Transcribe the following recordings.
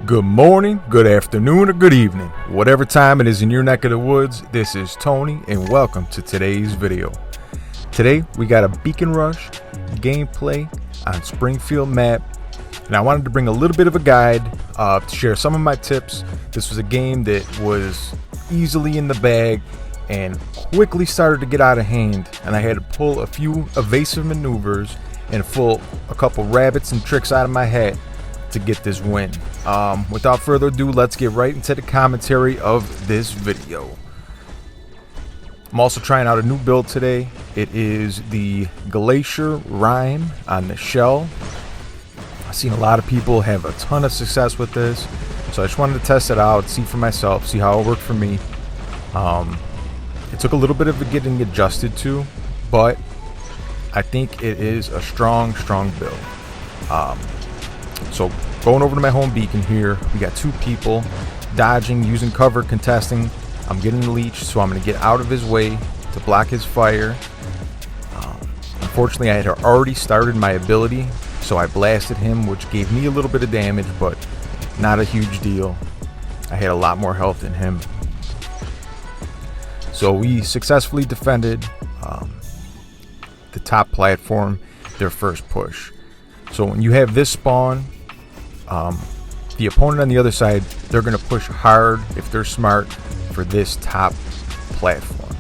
Good morning, good afternoon, or good evening. Whatever time it is in your neck of the woods, this is Tony, and welcome to today's video. Today, we got a beacon rush gameplay on Springfield map, and I wanted to bring a little bit of a guide to share some of my tips. This was a game that was easily in the bag and quickly started to get out of hand, and I had to pull a few evasive maneuvers and pull a couple rabbits and tricks out of my hat to get this win. Without further ado, let's get right into the commentary of this video. I'm also trying out a new build today. It is the Glacier Rime on the shell. I've seen a lot of people have a ton of success with this, so I just wanted to test it out, see for myself, see how it worked for me. It took a little bit of getting adjusted to, but I think it is a strong build. So going over to my home beacon here, we got two people dodging, using cover, contesting. I'm getting the leech, so I'm going to get out of his way to block his fire. Unfortunately, I had already started my ability, so I blasted him, which gave me a little bit of damage, but not a huge deal. I had a lot more health than him. So we successfully defended the top platform, their first push. So when you have this spawn, the opponent on the other side, they're going to push hard if they're smart for this top platform.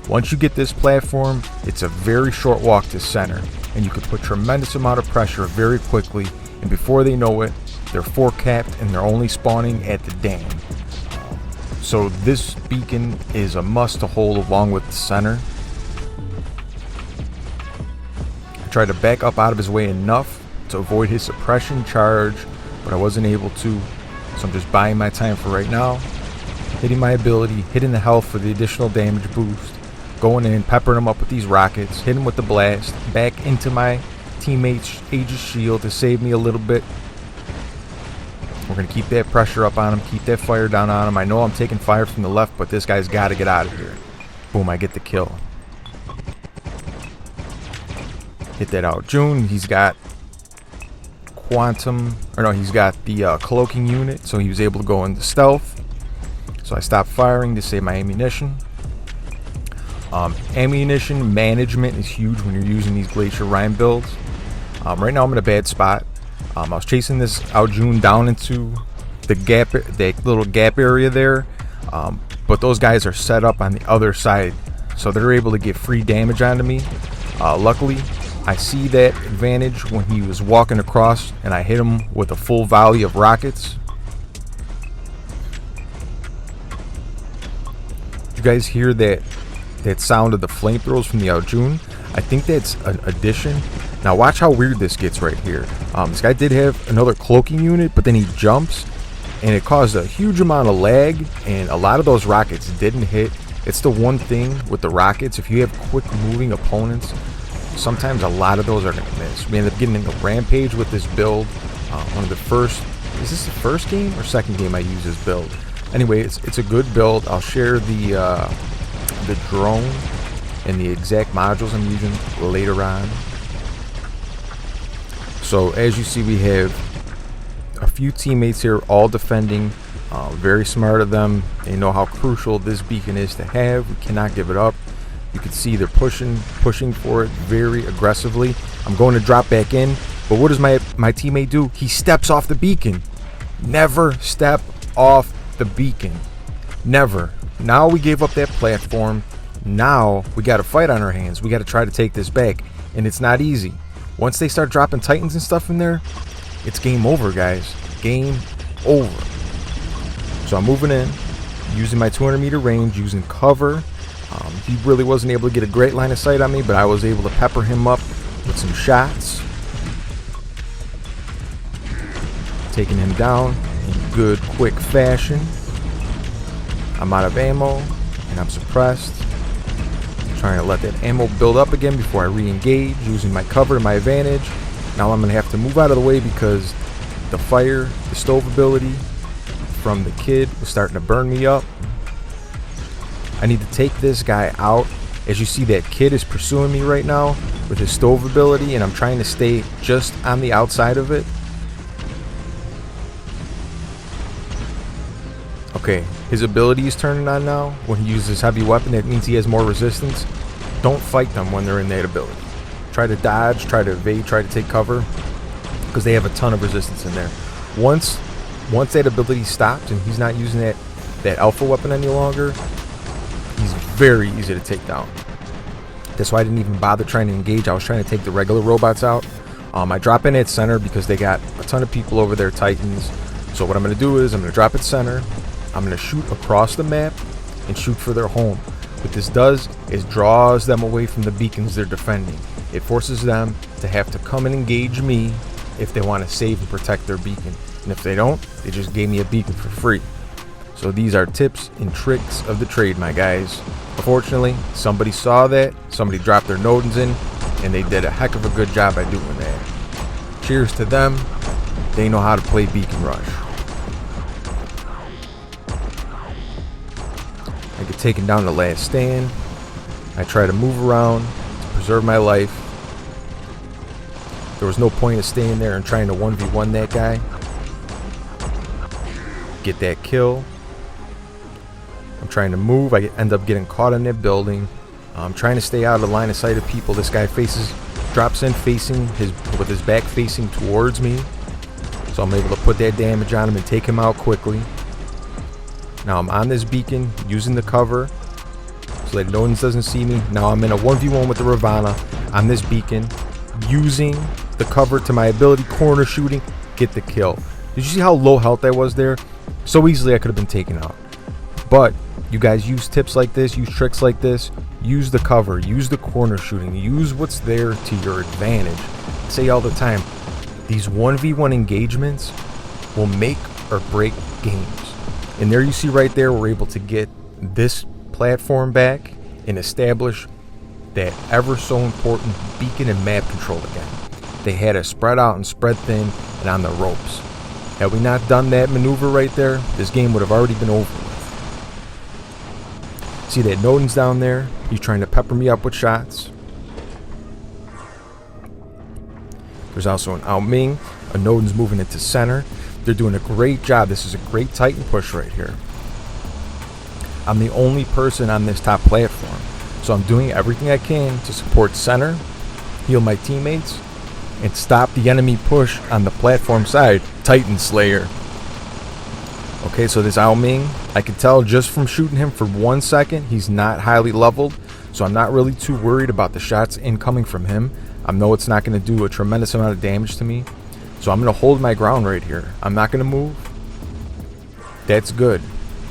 Once you get this platform, it's a very short walk to center, and you can put tremendous amount of pressure very quickly, and before they know it, they're four-capped and they're only spawning at the dam. So this beacon is a must to hold along with the center. I tried to back up out of his way enough to avoid his suppression charge, but I wasn't able to, so I'm just buying my time for right now, hitting my ability, hitting the health for the additional damage boost, going in, peppering him up with these rockets, hitting him with the blast, back into my teammate's Aegis shield to save me a little bit. We're going to keep that pressure up on him, keep that fire down on him. I know I'm taking fire from the left, but this guy's got to get out of here. Boom, I get the kill. Hit that out. June, he's got he's got the cloaking unit, so he was able to go into stealth. So I stopped firing to save my ammunition. Ammunition management is huge when you're using these Glacier Rime builds. Right now I'm in a bad spot. I was chasing this June down into the gap, that little gap area there, but those guys are set up on the other side, so they're able to get free damage onto me. Luckily, I see that advantage when he was walking across, and I hit him with a full volley of rockets. You guys hear that sound of the flamethrowers from the June? I think that's an addition. Now watch how weird this gets right here. This guy did have another cloaking unit, but then he jumps, and it caused a huge amount of lag, and a lot of those rockets didn't hit. It's the one thing with the rockets, if you have quick moving opponents, sometimes a lot of those are going to miss. We ended up getting a rampage with this build. One of the first, is this the first game or second game I use this build? Anyway, it's a good build. I'll share the drone and the exact modules I'm using later on. So as you see, we have a few teammates here all defending. Very smart of them. They know how crucial this beacon is to have. We cannot give it up. You can see they're pushing for it very aggressively. I'm going to drop back in, but what does my teammate do? He steps off the beacon. Never step off the beacon. Never. Now we gave up that platform. Now we got a fight on our hands. We got to try to take this back, and it's not easy. Once they start dropping Titans and stuff in there, it's game over, guys. Game over. So I'm moving in, using my 200-meter range, using cover. He really wasn't able to get a great line of sight on me, but I was able to pepper him up with some shots, taking him down in good, quick fashion. I'm out of ammo, and I'm suppressed. Trying to let that ammo build up again before I re-engage, using my cover to my advantage. Now I'm going to have to move out of the way because the fire, the stove ability from the kid was starting to burn me up. I need to take this guy out. As you see, that kid is pursuing me right now with his stove ability, and I'm trying to stay just on the outside of it. Okay, his ability is turning on now. When he uses heavy weapon, that means he has more resistance. Don't fight them when they're in that ability. Try to dodge, try to evade, try to take cover, because they have a ton of resistance in there. Once that ability stops and he's not using that alpha weapon any longer, he's very easy to take down. That's why I didn't even bother trying to engage. I was trying to take the regular robots out. I drop in at center because they got a ton of people over there, Titans. So what I'm going to do is I'm going to drop at center. I'm going to shoot across the map and shoot for their home. What this does is draws them away from the beacons they're defending. It forces them to have to come and engage me if they want to save and protect their beacon. And if they don't, they just gave me a beacon for free. So these are tips and tricks of the trade, my guys. Unfortunately, somebody saw that, somebody dropped their Nodens in, and they did a heck of a good job at doing that. Cheers to them. They know how to play Beacon Rush. I get taken down the last stand. I try to move around to preserve my life. There was no point of staying there and trying to 1v1 that guy. Get that kill. I'm trying to move. I end up getting caught in that building. I'm trying to stay out of the line of sight of people. This guy drops in with his back facing towards me. So I'm able to put that damage on him and take him out quickly. Now I'm on this beacon, using the cover so that no one doesn't see me. Now I'm in a 1v1 with the Ravana on this beacon, using the cover to my ability, corner shooting, get the kill. Did you see how low health I was there? So easily I could have been taken out. But you guys use tips like this, use tricks like this, use the cover, use the corner shooting, use what's there to your advantage. I say all the time, these 1v1 engagements will make or break games. And there you see right there, we're able to get this platform back and establish that ever so important beacon and map control again. They had us spread out and spread thin and on the ropes. Had we not done that maneuver right there, this game would have already been over with. See that Nodens down there? He's trying to pepper me up with shots. There's also an Ao Ming. A Nodens moving into center. They're doing a great job. This is a great Titan push right here. I'm the only person on this top platform. So I'm doing everything I can to support center, heal my teammates, and stop the enemy push on the platform side. Titan Slayer. Okay, so this Ao Ming, I can tell just from shooting him for 1 second, he's not highly leveled. So I'm not really too worried about the shots incoming from him. I know it's not going to do a tremendous amount of damage to me. So I'm going to hold my ground right here. I'm not going to move. That's good.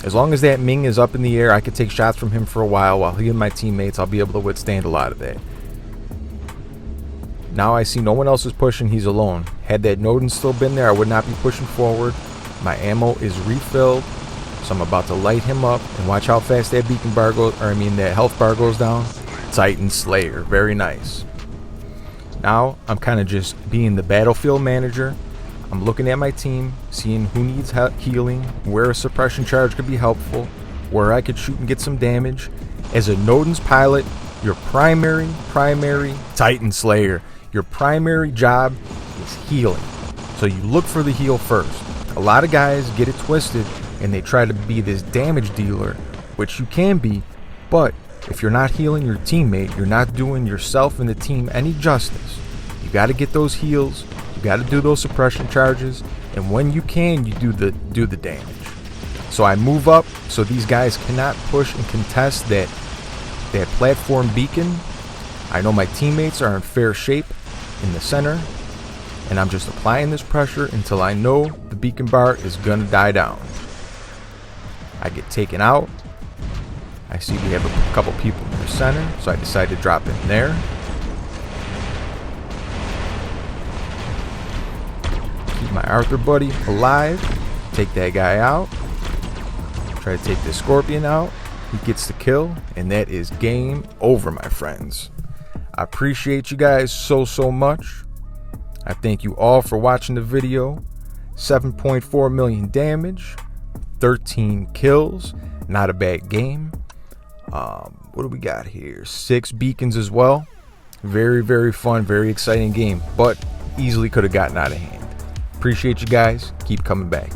As long as that Ming is up in the air, I can take shots from him for a while he and my teammates, I'll be able to withstand a lot of that. Now I see no one else is pushing, he's alone. Had that Nodens still been there, I would not be pushing forward. My ammo is refilled, so I'm about to light him up and watch how fast that beacon bar goes, that health bar goes down. Titan Slayer, very nice. Now I'm kind of just being the battlefield manager. I'm looking at my team, seeing who needs healing, where a suppression charge could be helpful, where I could shoot and get some damage. As a Nodens pilot, your primary Titan Slayer, your primary job is healing. So you look for the heal first. A lot of guys get it twisted and they try to be this damage dealer, which you can be, but if you're not healing your teammate, you're not doing yourself and the team any justice. You got to get those heals, you got to do those suppression charges, and when you can, you do the damage. So I move up so these guys cannot push and contest that platform beacon. I know my teammates are in fair shape in the center, and I'm just applying this pressure until I know the beacon bar is gonna die down. I get taken out. I see we have a couple people in the center, so I decide to drop in there. Keep my Arthur buddy alive. Take that guy out. Try to take this Scorpion out. He gets the kill, and that is game over, my friends. I appreciate you guys so much. I thank you all for watching the video. 7.4 million damage, 13 kills, not a bad game. What do we got here? 6 beacons as well. Very fun, very exciting game, but easily could have gotten out of hand. Appreciate you guys. Keep coming back.